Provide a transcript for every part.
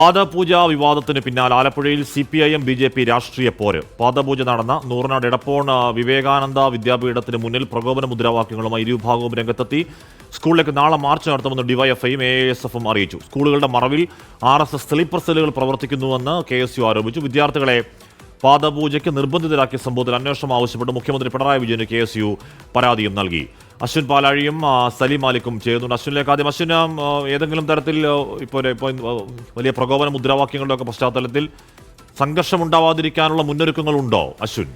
പാദപൂജ വിവാദത്തിന് പിന്നാലെ ആലപ്പുഴയിൽ CPIM BJP രാഷ്ട്രീയ പോര്. പാദപൂജ നടന്ന നൂറനാട് എടപ്പോൺ വിവേകാനന്ദ വിദ്യാപീഠത്തിന് മുന്നിൽ പ്രകോപന മുദ്രാവാക്യങ്ങളുമായി ഇരുവിഭാഗവും രംഗത്തെത്തി. സ്കൂളിലേക്ക് നാളെ മാർച്ച് നടത്തുമെന്ന് ഡിവൈഎഫ്ഐയും AISFും അറിയിച്ചു. സ്കൂളുകളുടെ മറവിൽ RSS സ്ലീപ്പർ സെല്ലുകൾ പ്രവർത്തിക്കുന്നുവെന്ന് KSU ആരോപിച്ചു. വിദ്യാർത്ഥികളെ പാദപൂജയ്ക്ക് നിർബന്ധിതരാക്കിയ സംഭവത്തിൽ അന്വേഷണം ആവശ്യപ്പെട്ട് മുഖ്യമന്ത്രി പിണറായി വിജയന് KSU പരാതിയും നൽകി. അശ്വിൻ പാലാഴിയും സലീം മാലിക്കും ചേരുന്നുണ്ട്. അശ്വിനിലേക്ക് ആദ്യം. അശ്വിന് ഏതെങ്കിലും തരത്തിൽ ഇപ്പോൾ വലിയ പ്രകോപന മുദ്രാവാക്യങ്ങളുടെ ഒക്കെ പശ്ചാത്തലത്തിൽ സംഘർഷമുണ്ടാവാതിരിക്കാനുള്ള മുന്നൊരുക്കങ്ങളുണ്ടോ അശ്വിൻ?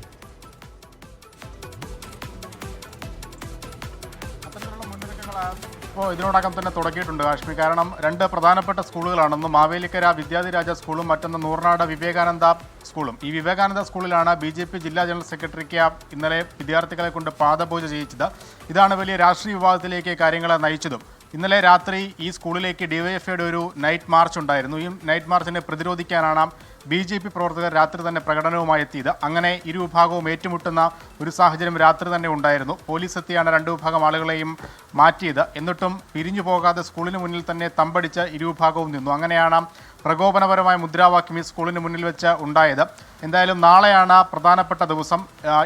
ഇപ്പോൾ ഇതിനോടകം തന്നെ തുടങ്ങിയിട്ടുണ്ട് കാശ്മീർ. കാരണം രണ്ട് പ്രധാനപ്പെട്ട സ്കൂളുകളാണെന്ന് മാവേലിക്കര വിദ്യാധിരാജ സ്കൂളും മറ്റൊന്ന് നൂർനാട് വിവേകാനന്ദ സ്കൂളും. ഈ വിവേകാനന്ദ സ്കൂളിലാണ് BJP ജില്ലാ ജനറൽ സെക്രട്ടറിക്ക് ഇന്നലെ വിദ്യാർത്ഥികളെ കൊണ്ട് പാദപൂജ ചെയ്യിച്ചത്. ഇതാണ് വലിയ രാഷ്ട്രീയ വിവാദത്തിലേക്ക് കാര്യങ്ങളെ നയിച്ചതും. ഇന്നലെ രാത്രി ഈ സ്കൂളിലേക്ക് ഡിവൈഎഫ്ഐയുടെ ഒരു നൈറ്റ് മാർച്ച് ഉണ്ടായിരുന്നു. ഈ നൈറ്റ് മാർച്ചിനെ പ്രതിരോധിക്കാനാണ് BJP പ്രവർത്തകർ രാത്രി തന്നെ പ്രകടനവുമായി എത്തിയത്. അങ്ങനെ ഇരുവിഭാഗവും ഏറ്റുമുട്ടുന്ന ഒരു സാഹചര്യം രാത്രി തന്നെ ഉണ്ടായിരുന്നു. പോലീസ് എത്തിയാണ് രണ്ട് വിഭാഗം ആളുകളെയും മാറ്റിയത്. എന്നിട്ടും പിരിഞ്ഞു പോകാതെ സ്കൂളിന് മുന്നിൽ തന്നെ തമ്പടിച്ച് ഇരുവിഭാഗവും നിന്നു. അങ്ങനെയാണ് പ്രകോപനപരമായ മുദ്രാവാക്യം ഈ സ്കൂളിന് മുന്നിൽ വെച്ച് ഉണ്ടായത്. എന്തായാലും നാളെയാണ് പ്രധാനപ്പെട്ട ദിവസം.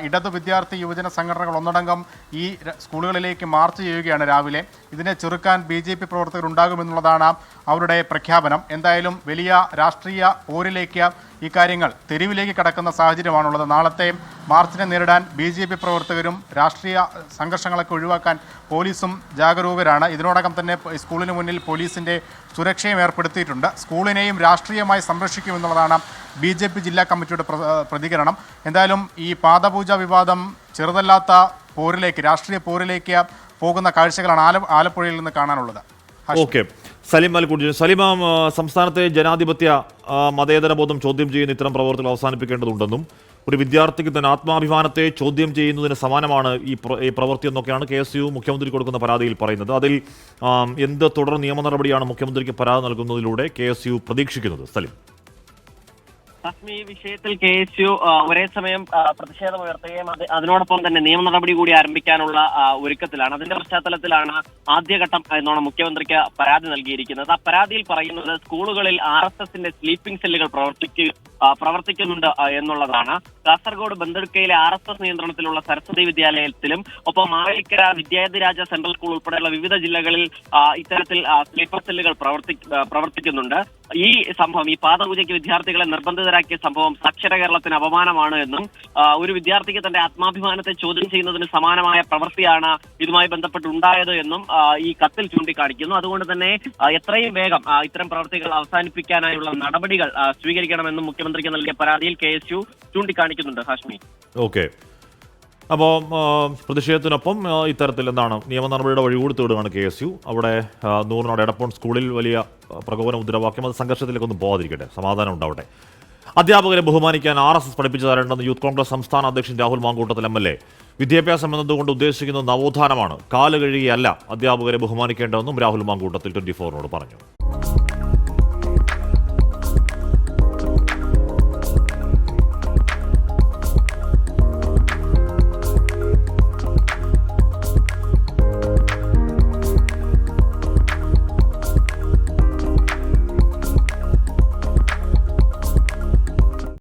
ഇടതു വിദ്യാർത്ഥി യുവജന സംഘടനകൾ ഒന്നടങ്കം ഈ സ്കൂളുകളിലേക്ക് മാർച്ച് ചെയ്യുകയാണ് രാവിലെ. ഇതിനെ ചെറുക്കാൻ BJP പ്രവർത്തകർ ഉണ്ടാകുമെന്നുള്ളതാണ് അവരുടെ പ്രഖ്യാപനം. എന്തായാലും വലിയ രാഷ്ട്രീയ പോരിലേക്ക് ഈ കാര്യങ്ങൾ തെരുവിലേക്ക് കടക്കുന്ന സാഹചര്യമാണുള്ളത്. നാളത്തെ മാർച്ചിനെ നേരിടാൻ BJP പ്രവർത്തകരും രാഷ്ട്രീയ സംഘർഷങ്ങളൊക്കെ ഒഴിവാക്കാൻ പോലീസും ജാഗരൂകരാണ്. ഇതിനോടകം തന്നെ സ്കൂളിന് മുന്നിൽ പോലീസിൻ്റെ സുരക്ഷയും ഏർപ്പെടുത്തിയിട്ടുണ്ട്. സ്കൂളിനെയും രാഷ്ട്രീയമായി സംരക്ഷിക്കുമെന്നുള്ളതാണ് BJP ജില്ലാ കമ്മിറ്റിയുടെ പ്രതികരണം. എന്തായാലും ഈ പാദപൂജ വിവാദം ചെറുതല്ലാത്ത പോരിലേക്ക്, രാഷ്ട്രീയ പോരിലേക്ക് പോകുന്ന കാഴ്ചകളാണ് ആലപ്പുഴയിൽ നിന്ന് കാണാനുള്ളത്. ഓക്കെ, സലീം മാലിക്കുട്ടി. സലീം, സംസ്ഥാനത്തെ ജനാധിപത്യ മതേതര ബോധം ചോദ്യം ചെയ്യുന്ന ഇത്തരം പ്രവർത്തനങ്ങൾ അവസാനിപ്പിക്കേണ്ടതുണ്ടെന്നും ഒരു വിദ്യാർത്ഥിക്ക് തന്നെ ആത്മാഭിമാനത്തെ ചോദ്യം ചെയ്യുന്നതിന് സമാനമാണ് ഈ പ്രവൃത്തി എന്നൊക്കെയാണ് KSU മുഖ്യമന്ത്രി കൊടുക്കുന്ന പരാതിയിൽ പറയുന്നത്. അതിൽ എന്ത് തുടർ നിയമ നടപടിയാണ് മുഖ്യമന്ത്രിക്ക് പരാതി നൽകുന്നതിലൂടെ KSU പ്രതീക്ഷിക്കുന്നത്? സലീം. ഈ വിഷയത്തിൽ KSU ഒരേ സമയം പ്രതിഷേധമുയർത്തുകയും അതിനോടൊപ്പം തന്നെ നിയമ നടപടി കൂടി ആരംഭിക്കാനുള്ള ഒരുക്കത്തിലാണ്. അതിന്റെ പശ്ചാത്തലത്തിലാണ് ആദ്യഘട്ടം എന്നോണം മുഖ്യമന്ത്രിക്ക് പരാതി നൽകിയിരിക്കുന്നത്. ആ പരാതിയിൽ പറയുന്നത് സ്കൂളുകളിൽ RSSന്റെ സ്ലീപ്പിംഗ് സെല്ലുകൾ പ്രവർത്തിക്കുന്നുണ്ട് എന്നുള്ളതാണ്. കാസർഗോഡ് ബന്ദടുക്കയിലെ RSS നിയന്ത്രണത്തിലുള്ള സരസ്വതി വിദ്യാലയത്തിലും ഒപ്പം മാവേലിക്കര വിദ്യാധിരാജ സെൻട്രൽ സ്കൂൾ ഉൾപ്പെടെയുള്ള വിവിധ ജില്ലകളിൽ ഇത്തരത്തിൽ സ്ലീപ്പർ സെല്ലുകൾ പ്രവർത്തിക്കുന്നുണ്ട്. ഈ സംഭവം, ഈ പാദപൂജയ്ക്ക് വിദ്യാർത്ഥികളെ നിർബന്ധിതരാക്കിയ സംഭവം സാക്ഷര കേരളത്തിന് അപമാനമാണ് എന്നും ഒരു വിദ്യാർത്ഥിക്ക് തന്റെ ആത്മാഭിമാനത്തെ ചോദ്യം ചെയ്യുന്നതിന് സമാനമായ പ്രവൃത്തിയാണ് ഇതുമായി ബന്ധപ്പെട്ടുണ്ടായത് എന്നും ഈ കത്തിൽ ചൂണ്ടിക്കാണിക്കുന്നു. അതുകൊണ്ട് തന്നെ എത്രയും വേഗം ഇത്തരം പ്രവൃത്തികൾ അവസാനിപ്പിക്കാനായുള്ള നടപടികൾ സ്വീകരിക്കണമെന്നും മുഖ്യമന്ത്രിക്ക് നൽകിയ പരാതിയിൽ KSU ചൂണ്ടിക്കാണിക്കുന്നുണ്ട്. ഹാഷ്മി. ഓക്കെ, അപ്പോൾ പ്രതിഷേധത്തിനൊപ്പം ഇത്തരത്തിൽ എന്താണ് നിയമ നടപടിയുടെ വഴി കൂടി തേടുകയാണ് KSU. അവിടെ നൂറിനോട് എടപ്പോൺ സ്കൂളിൽ വലിയ പ്രകോപന മുദ്രാവാക്യം, അത് സംഘർഷത്തിലേക്കൊന്നും പോകാതിരിക്കട്ടെ, സമാധാനം ഉണ്ടാവട്ടെ. അധ്യാപകരെ ബഹുമാനിക്കാൻ RSS പഠിപ്പിച്ചു തരേണ്ടെന്ന് യൂത്ത് കോൺഗ്രസ് സംസ്ഥാന അധ്യക്ഷൻ രാഹുൽ മാങ്കൂട്ടത്തിൽ MLA. വിദ്യാഭ്യാസം എന്നതുകൊണ്ട് ഉദ്ദേശിക്കുന്നത് നവോത്ഥാനമാണ്, കാല് കഴുകിയല്ല അധ്യാപകരെ ബഹുമാനിക്കേണ്ടതെന്നും രാഹുൽ മാങ്കൂട്ടത്തിൽ 24നോട് പറഞ്ഞു.